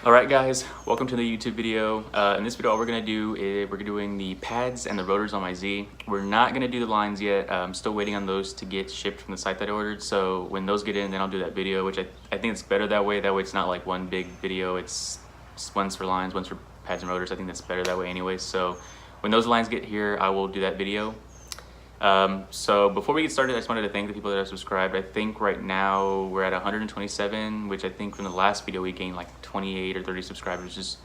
Alright guys, welcome to the YouTube video. In this video all we're going to do is we're doing the pads and the rotors on my Z. We're not going to do the lines yet. I'm still waiting on those to get shipped from the site that I ordered. So when those get in, then I'll do that video, which I think it's better that way. That way it's not like one big video. It's one's for lines, one's for pads and rotors. I think that's better that way anyway. So when those lines get here, I will do that video. So before we get started, I just wanted to thank the people that have subscribed. I think right now we're at 127, which I think from the last video we gained like 28 or 30 subscribers, which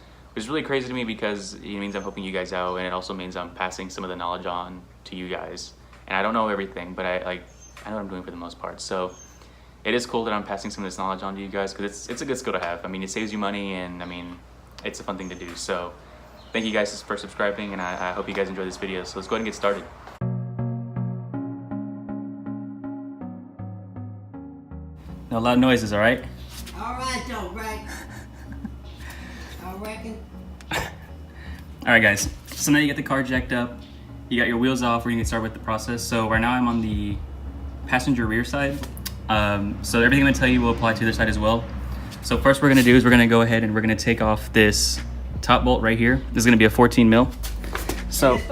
is really crazy to me because it means I'm helping you guys out, and it also means I'm passing some of the knowledge on to you guys. And I don't know everything, but I know what I'm doing for the most part. So it is cool that I'm passing some of this knowledge on to you guys because it's a good skill to have. I mean, it saves you money, and I mean, it's a fun thing to do. So thank you guys for subscribing, and I hope you guys enjoy this video. So let's go ahead and get started. No loud noises, all right? All right, though, right? I reckon. All right, guys. So now you get the car jacked up. You got your wheels off. We're gonna start with the process. So right now I'm on the passenger rear side. So everything I'm gonna tell you will apply to the other side as well. So first we're gonna do is we're gonna go ahead and we're gonna take off this top bolt right here. This is gonna be a 14 mil. So it's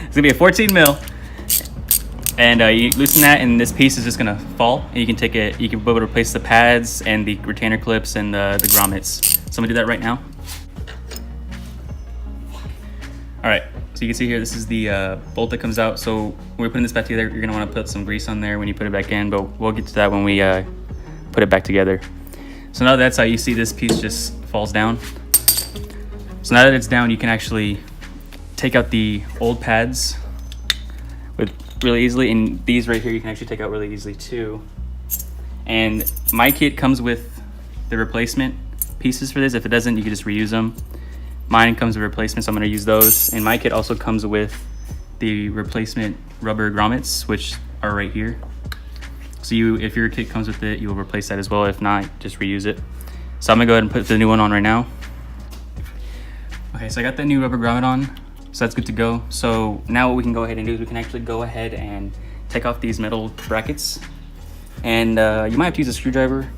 gonna be a 14 mil. And you loosen that, and this piece is just gonna fall. And you can take it. You can be able to replace the pads and the retainer clips and the grommets. So I'm gonna do that right now. All right. So you can see here, this is the bolt that comes out. So when we're putting this back together, you're gonna want to put some grease on there when you put it back in. But we'll get to that when we put it back together. So now that's how you see this piece just falls down. So now that it's down, you can actually take out the old pads with really easily, and these right here you can actually take out really easily too. And my kit comes with the replacement pieces for this. If it doesn't, you can just reuse them. Mine comes with replacements, so I'm going to use those. And my kit also comes with the replacement rubber grommets, which are right here. So if your kit comes with it, you will replace that as well. If not, just reuse it. So I'm gonna go ahead and put the new one on right now. Okay, so I got that new rubber grommet on. So that's good to go. So now what we can go ahead and do is we can actually go ahead and take off these metal brackets. And you might have to use a screwdriver.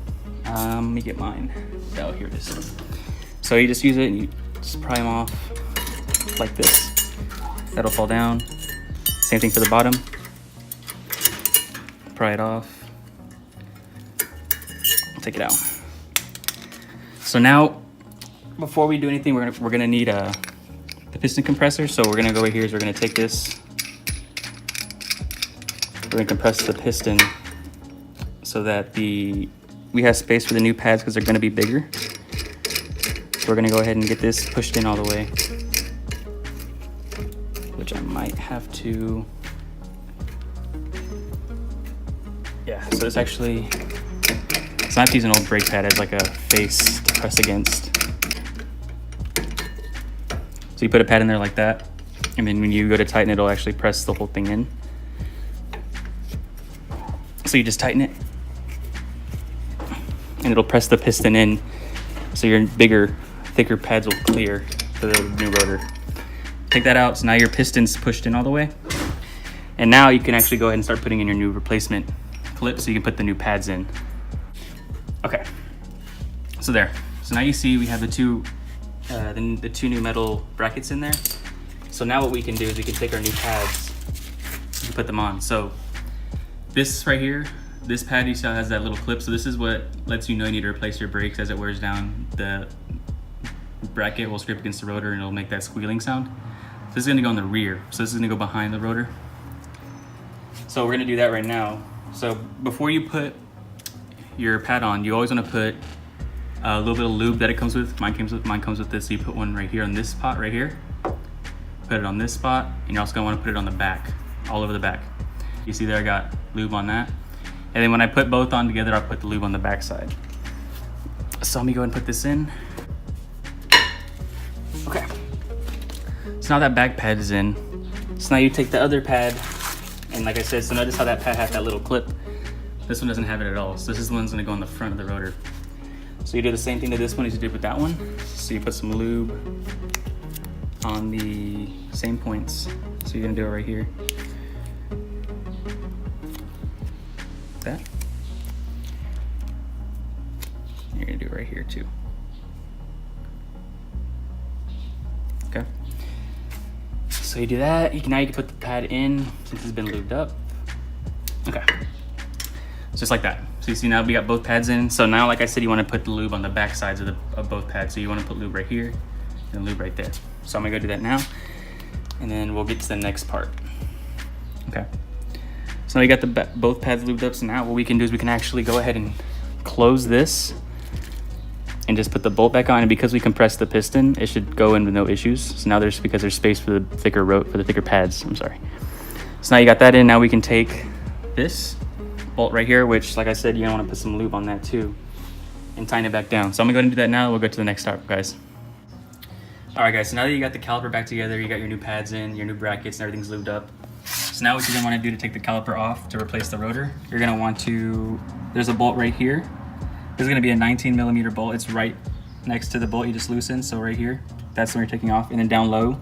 Let me get mine. Oh, here it is. So you just use it and you just pry them off like this. That'll fall down. Same thing for the bottom. Pry it off. Take it out. So now, before we do anything, we're gonna need the piston compressor. So we're gonna go over here, we're gonna take this, we're gonna compress the piston so that we have space for the new pads because they're gonna be bigger. So we're gonna go ahead and get this pushed in all the way, which I might have to, yeah, so it's actually, so I have to use an old brake pad as like a face to press against. So you put a pad in there like that, and then when you go to tighten it, it'll actually press the whole thing in. So you just tighten it, and it'll press the piston in, so your bigger, thicker pads will clear for the new rotor. Take that out, so now your piston's pushed in all the way. And now you can actually go ahead and start putting in your new replacement clip, so you can put the new pads in. Okay, so there. So now you see we have the two new metal brackets in there. So now what we can do is we can take our new pads and put them on. So this right here, this pad you saw has that little clip. So this is what lets you know you need to replace your brakes. As it wears down, the bracket will scrape against the rotor and it'll make that squealing sound. So this is gonna go in the rear. So this is gonna go behind the rotor. So we're gonna do that right now. So before you put your pad on, you always wanna put a little bit of lube that it comes with. Mine comes with this. So you put one right here on this spot right here. Put it on this spot, and you're also gonna want to put it on the back, all over the back. You see there, I got lube on that. And then when I put both on together, I'll put the lube on the back side. So let me go ahead and put this in. Okay. So now that back pad is in. So now you take the other pad, and like I said, so notice how that pad has that little clip. This one doesn't have it at all. So this is the one that's gonna go on the front of the rotor. So you do the same thing to this one as you did with that one. So you put some lube on the same points. So you're gonna do it right here. That. right here too. Okay. So you do that. Now you can put the pad in since it's been lubed up. Okay. Just like that. So you see now we got both pads in. So now, like I said, you want to put the lube on the back sides of both pads. So you want to put lube right here and lube right there. So I'm gonna go do that now, and then we'll get to the next part. Okay. So now you got both pads lubed up. So now what we can do is we can actually go ahead and close this and just put the bolt back on. And because we compressed the piston, it should go in with no issues. So now because there's space for the thicker pads. I'm sorry. So now you got that in. Now we can take this bolt right here, which, like I said, you're gonna want to put some lube on that too, and tighten it back down. So I'm gonna go ahead and do that now. We'll go to the next step, guys. All right, guys. So now that you got the caliper back together, you got your new pads in, your new brackets, and everything's lubed up. So now what you're gonna want to do to take the caliper off to replace the rotor, you're gonna want to. There's a bolt right here. This is gonna be a 19mm bolt. It's right next to the bolt you just loosened. So right here, that's when you're taking off. And then down low,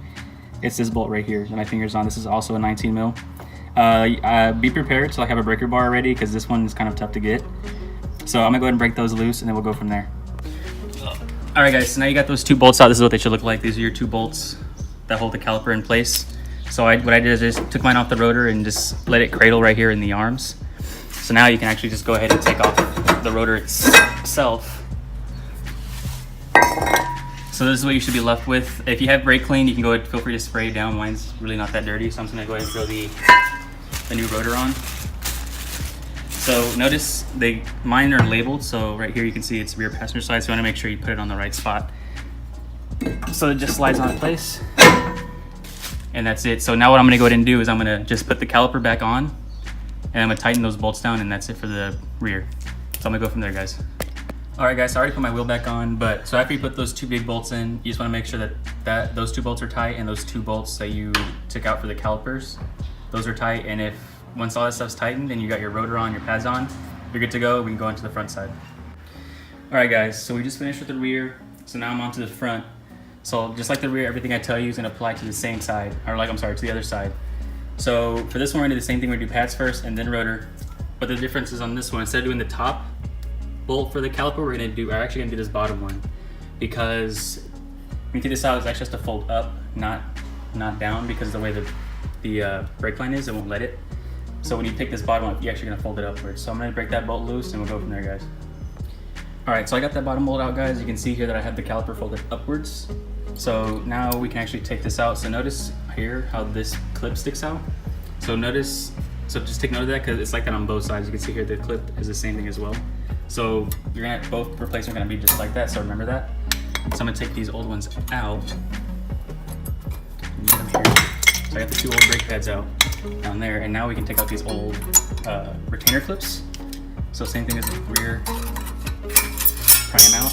it's this bolt right here that my finger's on. This is also a 19mm. Be prepared to have a breaker bar ready, because this one is kind of tough to get. So I'm gonna go ahead and break those loose, and then we'll go from there. All right, guys. So now you got those two bolts out. This is what they should look like. These are your two bolts that hold the caliper in place. So what I did is just took mine off the rotor and just let it cradle right here in the arms. So now you can actually just go ahead and take off the rotor itself. So this is what you should be left with. If you have brake clean, you can go ahead, feel free to spray it down. Mine's really not that dirty, so I'm just gonna go ahead and throw the new rotor on. So notice mine are labeled. So right here you can see it's rear passenger side. So you want to make sure you put it on the right spot. So it just slides on in place. And that's it. So now what I'm gonna go ahead and do is I'm gonna just put the caliper back on, and I'm gonna tighten those bolts down, and that's it for the rear. So I'm gonna go from there, guys. All right, guys, so I already put my wheel back on, but so after you put those two big bolts in, you just wanna make sure that those two bolts are tight, and those two bolts that you took out for the calipers, those are tight. And once all that stuff's tightened and you got your rotor on, your pads on, you're good to go. We can go into the front side. All right, guys, so we just finished with the rear. So now I'm on to the front. So just like the rear, everything I tell you is gonna apply to the same side, to the other side. So for this one, we're gonna do the same thing. We're gonna do pads first and then rotor. But the difference is on this one, instead of doing the top bolt for the caliper, we're actually gonna do this bottom one, because when you take this out, it's actually just to fold up, not down, because the way the brake line is, it won't let it. So when you take this bottom one, you're actually gonna fold it upwards. So I'm gonna break that bolt loose, and we'll go from there, guys. All right, so I got that bottom bolt out, guys. You can see here that I have the caliper folded upwards. So now we can actually take this out. So notice here how this clip sticks out. So just take note of that, because it's like that on both sides. You can see here the clip is the same thing as well. So both replacements are gonna be just like that, so remember that. So I'm gonna take these old ones out. So I got the two old brake pads out down there, and now we can take out these old retainer clips. So same thing as the rear. Pry them out.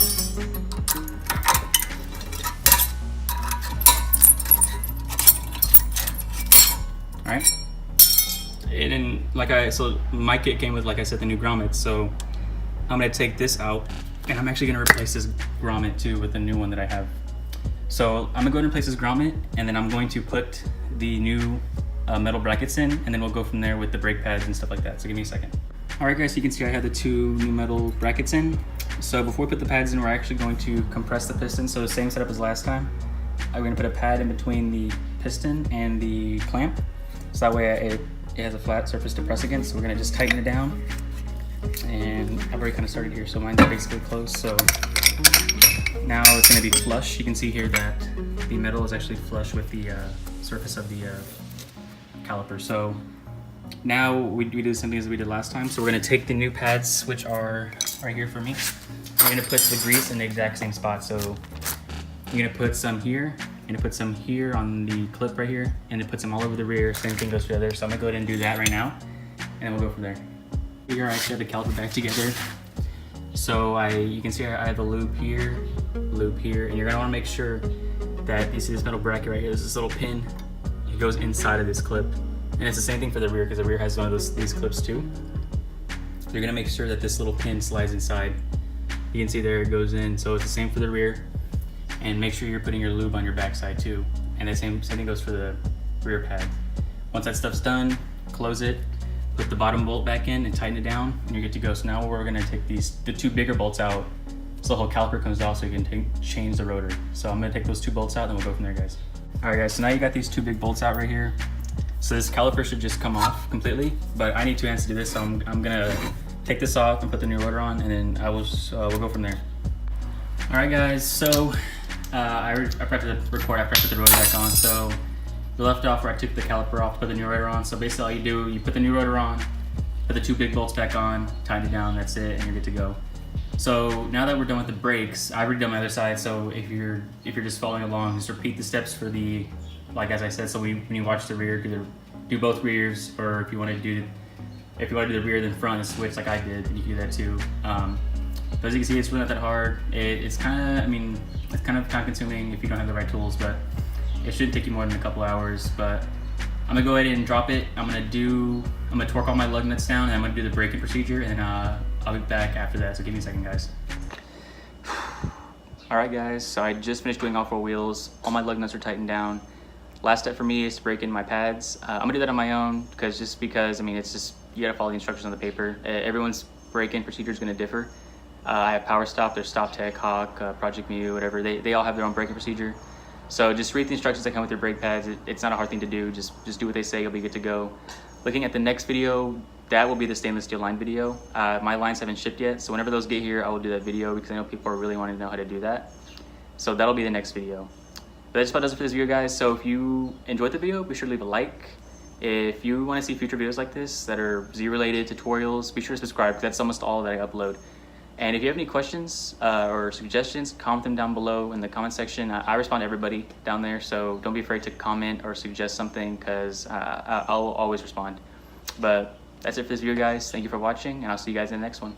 All right. And then, so my kit came with, like I said, the new grommets. So I'm gonna take this out, and I'm actually gonna replace this grommet too with the new one that I have. So I'm gonna go ahead and replace this grommet, and then I'm going to put the new metal brackets in, and then we'll go from there with the brake pads and stuff like that. So give me a second. All right, guys, so you can see I have the two new metal brackets in. So before we put the pads in, we're actually going to compress the piston. So the same setup as last time. I'm gonna put a pad in between the piston and the clamp. So that way it has a flat surface to press against. So we're gonna just tighten it down. And I've already kind of started here, so mine's basically closed. So now it's gonna be flush. You can see here that the metal is actually flush with the surface of the caliper. So now we do the same thing as we did last time. So we're gonna take the new pads, which are right here for me. We're gonna put the grease in the exact same spot. So you're gonna put some here, you're gonna put some here on the clip right here, and then put some all over the rear. Same thing goes for the other. So I'm gonna go ahead and do that right now, and then we'll go from there. Here I actually have the caliper back together. So you can see I have the loop here, and you're gonna wanna make sure that you see this metal bracket right here, there's this little pin. It goes inside of this clip. And it's the same thing for the rear, because the rear has one of these clips too. So you're gonna make sure that this little pin slides inside. You can see there it goes in. So it's the same for the rear. And make sure you're putting your lube on your backside too. And the same thing goes for the rear pad. Once that stuff's done, close it, put the bottom bolt back in and tighten it down, and you're good to go. So now we're gonna take the two bigger bolts out so the whole caliper comes off so you can change the rotor. So I'm gonna take those 2 bolts out and we'll go from there, guys. All right, guys, so now you got these 2 big bolts out right here. So this caliper should just come off completely, but I need 2 hands to do this, so I'm gonna take this off and put the new rotor on, and then we'll go from there. All right, guys, so I forgot to record after I put the rotor back on. So we left off where I took the caliper off to put the new rotor on. So basically all you do, you put the new rotor on, put the 2 big bolts back on, tighten it down, that's it, and you're good to go. So now that we're done with the brakes, I've already done my other side, so if you're just following along, just repeat the steps for the, like as I said, so when you watch the rear, either do both rears, or if you want to do the rear then front and switch like I did, then you can do that too. But as you can see, it's really not that hard. It's kind of time consuming if you don't have the right tools, but it shouldn't take you more than a couple hours. But I'm gonna go ahead and drop it. I'm gonna torque all my lug nuts down, and I'm gonna do the braking procedure, and I'll be back after that. So give me a second, guys. All right, guys. So I just finished doing all 4 wheels. All my lug nuts are tightened down. Last step for me is to break in my pads. I'm gonna do that on my own because it's just you gotta follow the instructions on the paper. Everyone's break-in procedure is gonna differ. I have Power Stop, there's Stop Tech, Hawk, Project Mew, whatever. They all have their own braking procedure. So just read the instructions that come with your brake pads. It's not a hard thing to do. Just do what they say, you'll be good to go. Looking at the next video, that will be the stainless steel line video. My lines haven't shipped yet, so whenever those get here, I will do that video because I know people are really wanting to know how to do that. So that'll be the next video. But that just about does it for this video, guys. So if you enjoyed the video, be sure to leave a like. If you want to see future videos like this that are Z-related tutorials, be sure to subscribe because that's almost all that I upload. And if you have any questions or suggestions, comment them down below in the comment section. I respond to everybody down there, so don't be afraid to comment or suggest something because I'll always respond. But that's it for this video, guys. Thank you for watching, and I'll see you guys in the next one.